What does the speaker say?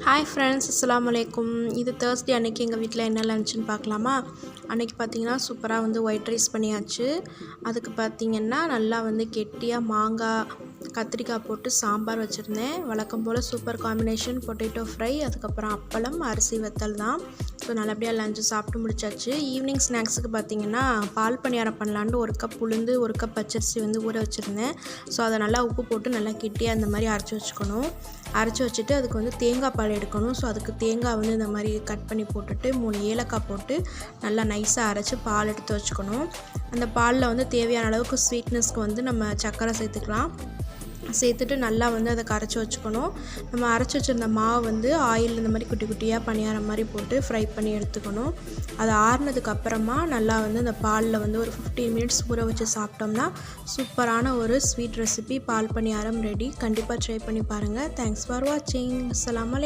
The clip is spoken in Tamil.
ஹாய் ஃப்ரெண்ட்ஸ், அஸ்ஸலாமு அலைக்கும். இது தேர்ஸ்டே அன்றைக்கி எங்கள் வீட்டில் என்ன லன்ச்சுன்னு பார்க்கலாமா? அன்றைக்கி பார்த்திங்கன்னா சூப்பராக வந்து ஒயிட் ரைஸ் பண்ணியாச்சு. அதுக்கு பார்த்திங்கன்னா நல்லா வந்து கெட்டியாக மாங்காய் கத்திரிக்காய் போட்டு சாம்பார் வச்சுருந்தேன். வழக்கம் போல் சூப்பர் காம்பினேஷன் பொட்டேட்டோ ஃப்ரை, அதுக்கப்புறம் அப்பளம், அரிசி வத்தல் தான். ஸோ நல்லபடியாக லஞ்சு சாப்பிட்டு முடிச்சாச்சு. ஈவினிங் ஸ்நாக்ஸுக்கு பார்த்திங்கன்னா பால் பணியாரம் பண்ணலான்ட்டு 1 கப் உளுந்து 1 கப் பச்சரிசி வந்து ஊற வச்சுருந்தேன். ஸோ அதை நல்லா உப்பு போட்டு நல்லா கெட்டியாக இந்த மாதிரி அரைச்சி வச்சுக்கணும். அரைச்சி வச்சுட்டு அதுக்கு வந்து தேங்காய் பால் எடுக்கணும். ஸோ அதுக்கு தேங்காய் வந்து இந்த மாதிரி கட் பண்ணி போட்டுட்டு 3 ஏலக்காய் போட்டு நல்லா நைஸாக அரைச்சி பால் எடுத்து வச்சுக்கணும். அந்த பாலில் வந்து தேவையான அளவுக்கு ஸ்வீட்னஸ்க்கு வந்து நம்ம சர்க்கரை சேர்த்துக்கலாம். சேர்த்துட்டு நல்லா வந்து அதை கரைச்சி வச்சுக்கணும். நம்ம அரைச்சி வச்சுருந்த மாவு வந்து ஆயில் இந்த மாதிரி குட்டி குட்டியாக பணியாரம் மாதிரி போட்டு ஃப்ரை பண்ணி எடுத்துக்கணும். அது ஆறுனதுக்கு அப்புறமா நல்லா வந்து அந்த பாலில் வந்து ஒரு 15 மினிட்ஸ் ஊற வச்சு சாப்பிட்டோம்னா சூப்பரான ஒரு ஸ்வீட் ரெசிபி பால் பணியாரம் ரெடி. கண்டிப்பாக ட்ரை பண்ணி பாருங்கள். தேங்க்ஸ் ஃபார் வாட்சிங். அஸ்ஸலாமு அலைக்கும்.